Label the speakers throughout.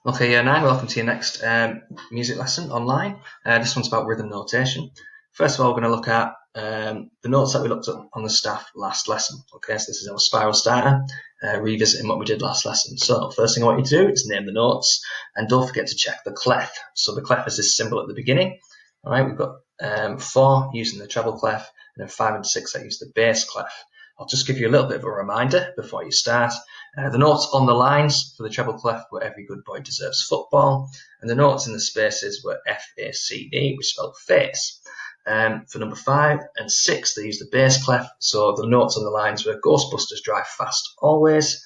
Speaker 1: Okay, year 9, welcome to your next music lesson online. This one's about rhythm notation. First of all, we're going to look at the notes that we looked at on the staff last lesson. Okay, so this is our spiral starter, revisiting what we did last lesson. So, first thing I want you to do is name the notes, and don't forget to check the clef. So the clef is this symbol at the beginning. All right, we've got 4 using the treble clef, and then 5 and 6 that use the bass clef. I'll just give you a little bit of a reminder before you start. The notes on the lines for the treble clef were Every Good Boy Deserves Football, and the notes in the spaces were F-A-C-E, which spelled face. For number 5 and 6, they used the bass clef, so the notes on the lines were Ghostbusters Drive Fast Always,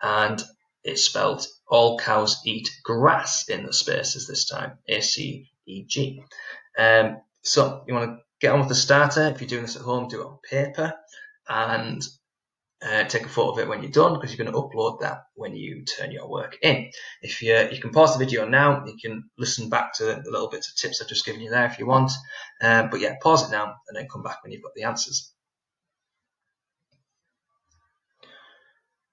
Speaker 1: and it's spelled All Cows Eat Grass in the spaces this time, A-C-E-G. So you want to get on with the starter. If you're doing this at home, do it on paper, and take a photo of it when you're done, because you're going to upload that when you turn your work in. If you can pause the video now, you can listen back to the little bits of tips I've just given you there if you want. But yeah, pause it now and then come back when you've got the answers.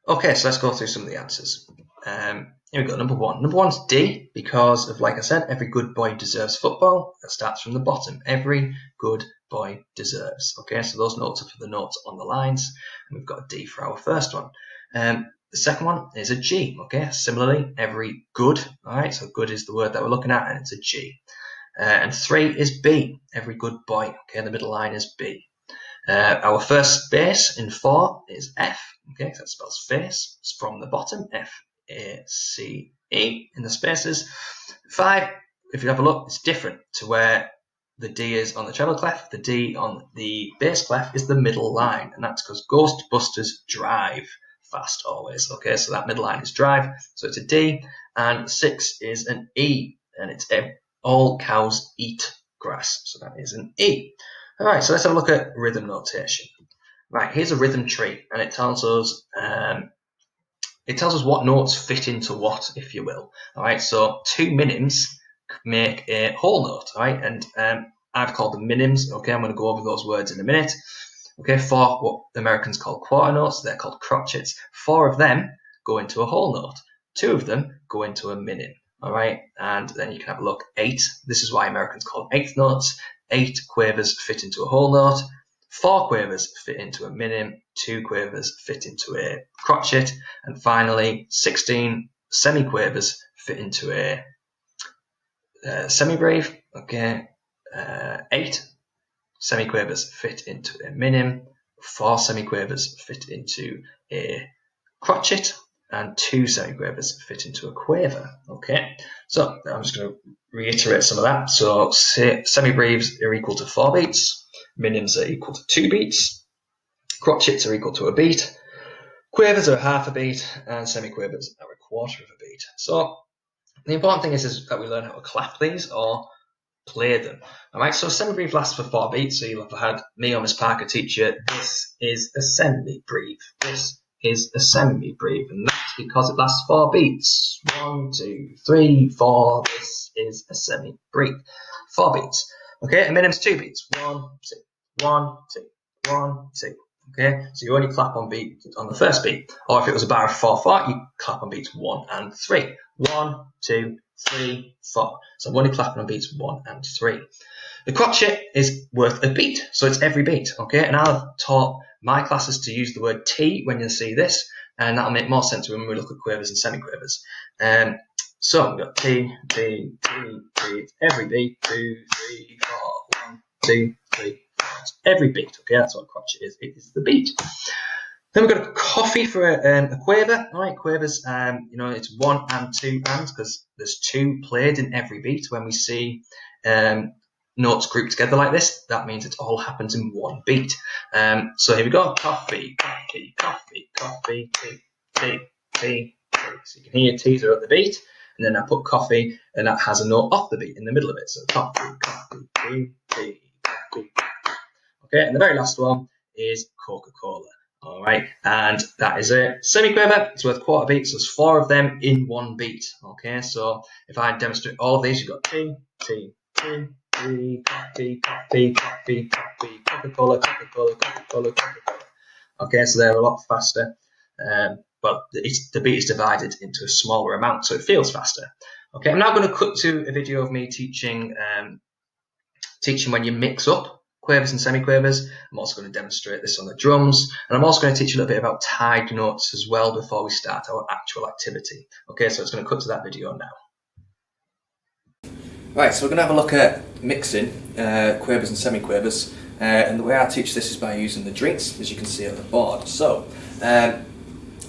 Speaker 1: Okay, so let's go through some of the answers. Here we go, number 1. Number 1's D, because of, like I said, every good boy deserves football. That starts from the bottom. Every good boy deserves. Okay, so those notes are for the notes on the lines, and we've got a D for our first one. The second one is a G. Okay, similarly, every good. All right, so good is the word that we're looking at, and it's a G. And 3 is B. Every good boy. Okay, the middle line is B. Our first bass in 4 is F. Okay, so that spells face. It's from the bottom, F-A-C-E in the spaces. 5, if you have a look, it's different to where the D is on the treble clef. The D on the bass clef is the middle line, and that's because Ghostbusters Drive Fast Always. Okay, so that middle line is drive, so it's a D. And 6 is an E, and it's All Cows Eat Grass, so that is an E. All right, so let's have a look at rhythm notation. Right, here's a rhythm tree, and it tells us what notes fit into what, if you will. All right, so 2 minims make a whole note. All right, and I've called them minims. Okay, I'm going to go over those words in a minute. Okay, 4 what the Americans call quarter notes, they're called crotchets. 4 of them go into a whole note. 2 of them go into a minim. All right, and then you can have a look. 8. This is why Americans call them eighth notes. 8 quavers fit into a whole note. 4 quavers fit into a minim, 2 quavers fit into a crotchet, and finally 16 semiquavers fit into a semibreve. Okay, 8 semiquavers fit into a minim, 4 semiquavers fit into a crotchet, and 2 semiquavers fit into a quaver. Okay, so I'm just going to reiterate some of that. So semibreves are equal to 4 beats. Minims are equal to 2 beats, crotchets are equal to a beat, quavers are half a beat, and semiquavers are a quarter of a beat. So the important thing is that we learn how to clap these or play them. Alright, so a semibreve lasts for 4 beats, so you'll have had me or Miss Parker teach you, this is a semibreve, this is a semibreve, and that's because it lasts 4 beats. 1, 2, 3, 4, this is a semibreve. 4 beats. Okay, a minim's 2 beats. 1, 2, 1, 2, 1, 2. Okay, so you only clap on beat on the first beat. Or if it was a bar of 4/4, you clap on beats 1 and 3. 1, 2, 3, 4. So I'm only clapping on beats 1 and 3. The crotchet is worth a beat, so it's every beat. Okay, and I've taught my classes to use the word T when you see this, and that'll make more sense when we look at quavers and semiquavers. So we've got T, T, T, T, every beat, 2, 3, 4, 1, 2, 3, 4. Every beat, okay, that's what a crotchet is. It is the beat. Then we've got a coffee for a quaver. All right, quavers, it's 1 and 2 and, because there's 2 played in every beat. When we see notes grouped together like this, that means it all happens in 1 beat. So here we go, coffee, coffee, coffee, coffee, tea, tea, tea, tea. So you can hear T's are at the beat, and then I put coffee, and that has a note off the beat in the middle of it. So coffee, coffee, tea, tea, coffee. Okay, and the very last one is Coca-Cola. All right, and that is a semiquaver. It's worth quarter beats. So there's 4 of them in 1 beat. Okay, so if I demonstrate all of these, you've got T, T, T, T, coffee, coffee, coffee, coffee, Coca-Cola, Coca-Cola, Coca-Cola, Coca-Cola. Okay, so they're a lot faster. but the beat is divided into a smaller amount, so it feels faster. Okay, I'm now going to cut to a video of me teaching when you mix up quavers and semiquavers. I'm also going to demonstrate this on the drums, and I'm also going to teach you a little bit about tied notes as well before we start our actual activity. Okay, so it's going to cut to that video now.
Speaker 2: Right, so we're going to have a look at mixing quavers and semiquavers, and the way I teach this is by using the drinks, as you can see on the board. So,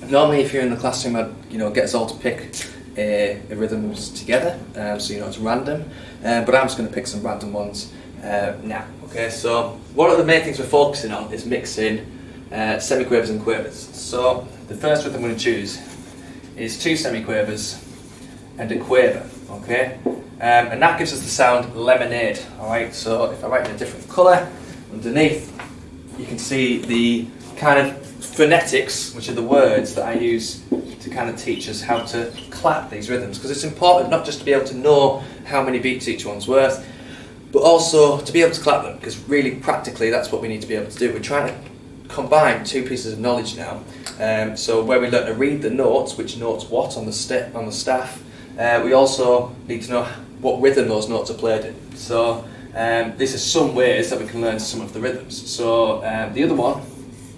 Speaker 2: normally if you're in the classroom, I'd get us all to pick rhythms together, so it's random, but I'm just going to pick some random ones now. Okay, so one of the main things we're focusing on is mixing semiquavers and quavers. So the first rhythm I'm going to choose is 2 semiquavers and a quaver. Okay. And that gives us the sound lemonade. Alright, so if I write in a different colour, underneath you can see the kind of phonetics, which are the words that I use to kind of teach us how to clap these rhythms, because it's important not just to be able to know how many beats each one's worth, but also to be able to clap them, because really practically that's what we need to be able to do. We're trying to combine 2 pieces of knowledge now. So where we learn to read the notes, which notes what on the staff, we also need to know what rhythm those notes are played in. So this is some ways that we can learn some of the rhythms. So the other one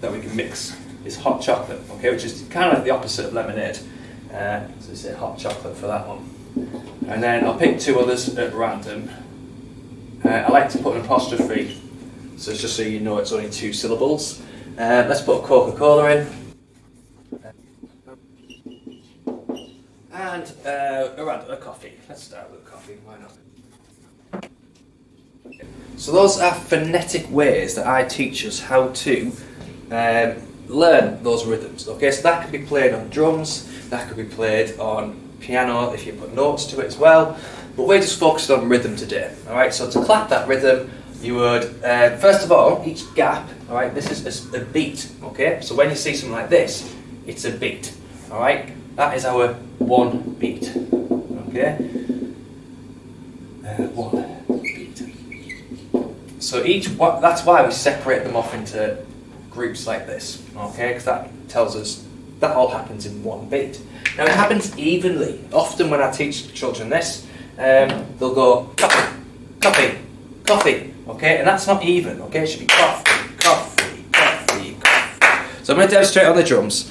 Speaker 2: that we can mix is hot chocolate, okay, which is kind of like the opposite of lemonade. So we say hot chocolate for that one. And then I'll pick 2 others at random. I like to put an apostrophe, so it's just so you know it's only 2 syllables. Let's put a Coca-Cola in. And a coffee. Let's start with a coffee, why not? So those are phonetic ways that I teach us how to learn those rhythms. Okay, so that could be played on drums, that could be played on piano if you put notes to it as well, but we're just focused on rhythm today. Alright, so to clap that rhythm, you would, first of all, each gap, alright, this is a beat, okay? So when you see something like this, it's a beat, alright? That is our 1 beat, okay? 1 beat. So that's why we separate them off into groups like this, okay? Because that tells us that all happens in 1 beat. Now it happens evenly. Often when I teach children this, they'll go coffee, coffee, coffee, okay? And that's not even, okay? It should be coffee, coffee, coffee, coffee. So I'm going to demonstrate on the drums.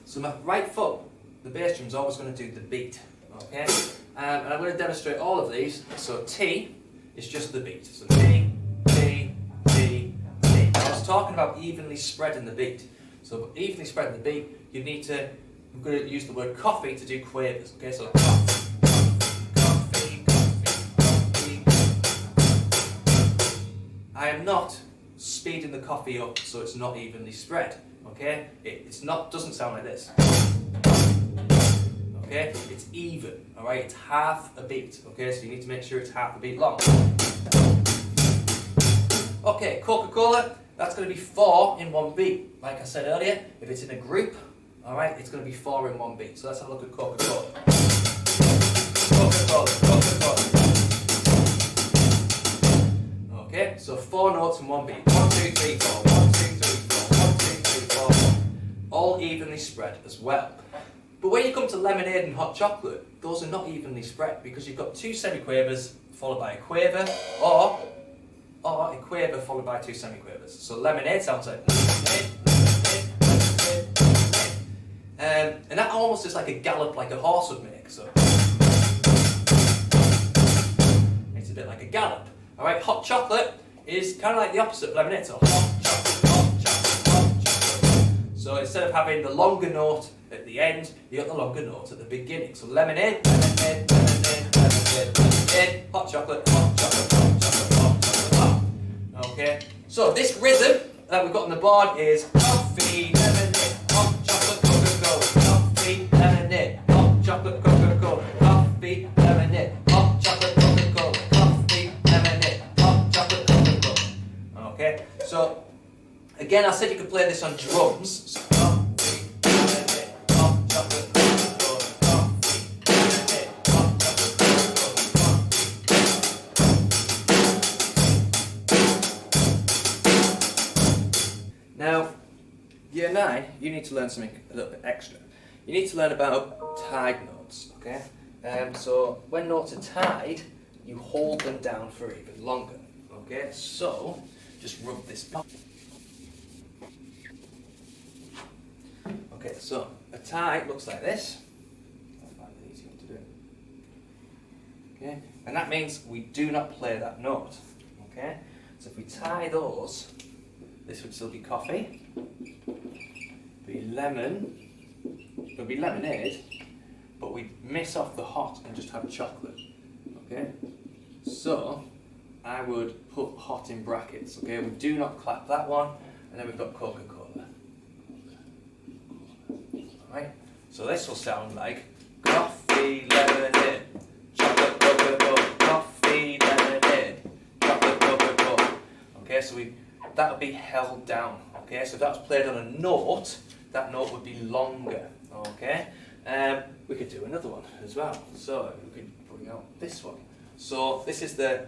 Speaker 2: So my right foot, the bass drum, is always going to do the beat, okay? And I'm going to demonstrate all of these. So T is just the beat. So T, T, T, T. I was talking about evenly spreading the beat. So evenly spreading the beat, I'm going to use the word coffee to do quavers, okay? So coffee, coffee, coffee, coffee. I am not speeding the coffee up so it's not evenly spread, okay? Doesn't sound like this. Okay, it's even, alright? It's half a beat, okay? So you need to make sure it's half a beat long. Okay, Coca-Cola, that's going to be 4 in 1 beat. Like I said earlier, if it's in a group, alright, it's going to be 4 in 1 beat. So let's have a look at Coca-Cola. Coca-Cola, Coca-Cola. Okay, so 4 notes in 1 beat. 1, 2, 3, 4. 1, 2, 3, 4. 1, 2, 3, 4. All evenly spread as well. But when you come to lemonade and hot chocolate, those are not evenly spread because you've got 2 semiquavers followed by a quaver, or a quaver followed by 2 semiquavers. So lemonade sounds like lemonade, lemonade, lemonade, lemonade. And that almost is like a gallop like a horse would make. So it's a bit like a gallop. Alright, hot chocolate is kind of like the opposite of lemonade. So hot chocolate, hot chocolate, hot chocolate. So instead of having the longer note at the end, you got the longer note at the beginning. So lemonade, lemonade, lemonade, lemonade, lemonade, hot chocolate, hot chocolate, hot chocolate, hot chocolate, hot. Okay, so this rhythm that we've got on the board is coffee, lemonade, hot chocolate, Coca-Cola, coffee, lemonade, hot chocolate, Coca-Cola, coffee, lemonade, hot chocolate, Coca-Cola, coffee, lemonade, hot chocolate, Coca-Cola. Okay, so again, I said you could play this on drums. So, year 9, you need to learn something a little bit extra. You need to learn about tied notes, okay? So when notes are tied, you hold them down for even longer, okay? So just rub this back. Okay, so a tie looks like this. I'll find an easy one to do. Okay, and that means we do not play that note. Okay, so if we tie those, this would still be coffee, be lemon, it would be lemonade, but we miss off the hot and just have chocolate. Okay, so I would put hot in brackets. Okay, we do not clap that one, and then we've got Coca-Cola. Alright, so this will sound like coffee, lemonade, chocolate, Coca-Cola, coffee, lemonade, chocolate, Coca-Cola. Okay, so that'll be held down. Okay, so if that was played on a note, that note would be longer. Okay, we could do another one as well. So we could bring out this one. So this is the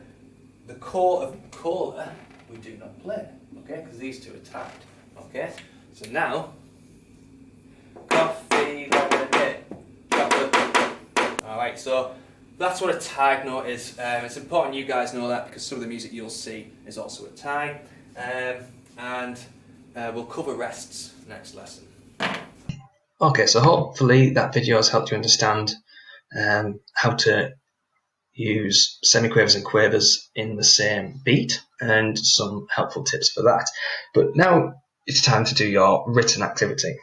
Speaker 2: core of cola we do not play. Okay, because these two are tied. Okay, so now coffee, lemonade, chocolate. Alright, so that's what a tied note is. It's important you guys know that because some of the music you'll see is also a tie. And we'll cover rests next lesson.
Speaker 1: Okay, so hopefully that video has helped you understand how to use semiquavers and quavers in the same beat and some helpful tips for that. But now it's time to do your written activity.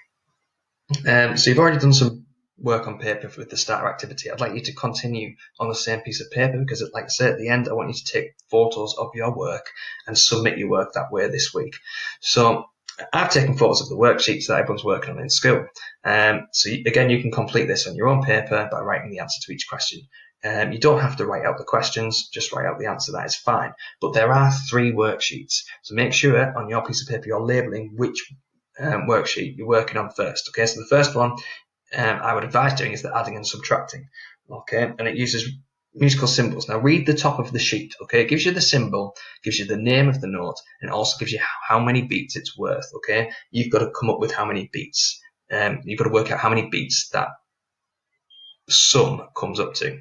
Speaker 1: So you've already done some work on paper with the starter activity. I'd like you to continue on the same piece of paper because, like I say at the end, I want you to take photos of your work and submit your work that way this week. So I've taken photos of the worksheets that everyone's working on in school. So again, you can complete this on your own paper by writing the answer to each question. You don't have to write out the questions, just write out the answer, that is fine. But there are 3 worksheets, so make sure on your piece of paper you're labelling which worksheet you're working on first. Okay, so the first one I would advise doing is the adding and subtracting. Okay, and it uses musical symbols. Now read the top of the sheet. Okay, it gives you the symbol, gives you the name of the note, and also gives you how many beats it's worth. Okay, you've got to come up with how many beats. You've got to work out how many beats that sum comes up to.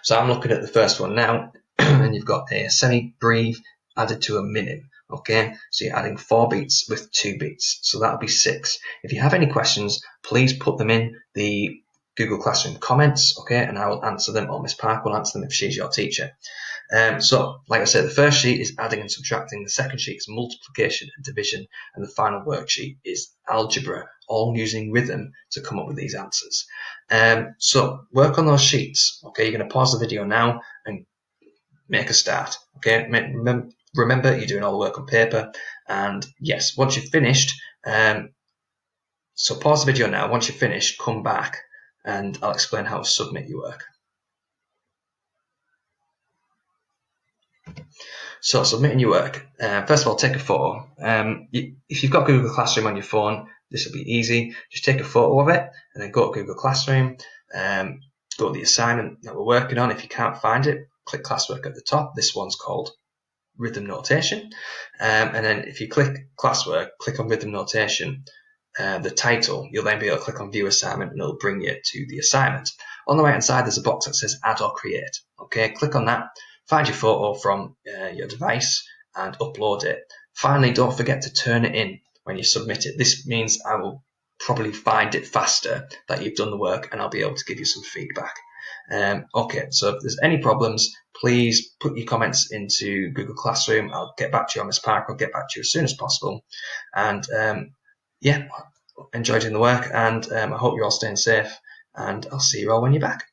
Speaker 1: So I'm looking at the first one now, and you've got a semi-breve added to a minim. Okay, so you're adding 4 beats with 2 beats, so that'll be 6. If you have any questions, please put them in the Google Classroom comments, okay, and I will answer them, or Miss Park will answer them if she's your teacher. So, like I said, the first sheet is adding and subtracting, the second sheet is multiplication and division, and the final worksheet is algebra, all using rhythm to come up with these answers. So, work on those sheets, okay, you're going to pause the video now and make a start, okay. Remember, you're doing all the work on paper, and yes, once you've finished, so pause the video now. Once you've finished, come back and I'll explain how to submit your work. So submitting your work, first of all, take a photo. If you've got Google Classroom on your phone, this will be easy. Just take a photo of it and then go to Google Classroom, go to the assignment that we're working on. If you can't find it, click classwork at the top. This one's called rhythm notation, and then if you click classwork, click on rhythm notation, the title, you'll then be able to click on view assignment and it'll bring you to the assignment. On the right hand side there's a box that says add or create. Okay, click on that, find your photo from your device and upload it. Finally, don't forget to turn it in when you submit it. This means I will probably find it faster that you've done the work and I'll be able to give you some feedback. Okay, so if there's any problems, please put your comments into Google Classroom. I'll get back to you on Miss Park. I'll get back to you as soon as possible. And yeah, enjoy doing the work, and I hope you're all staying safe, and I'll see you all when you're back.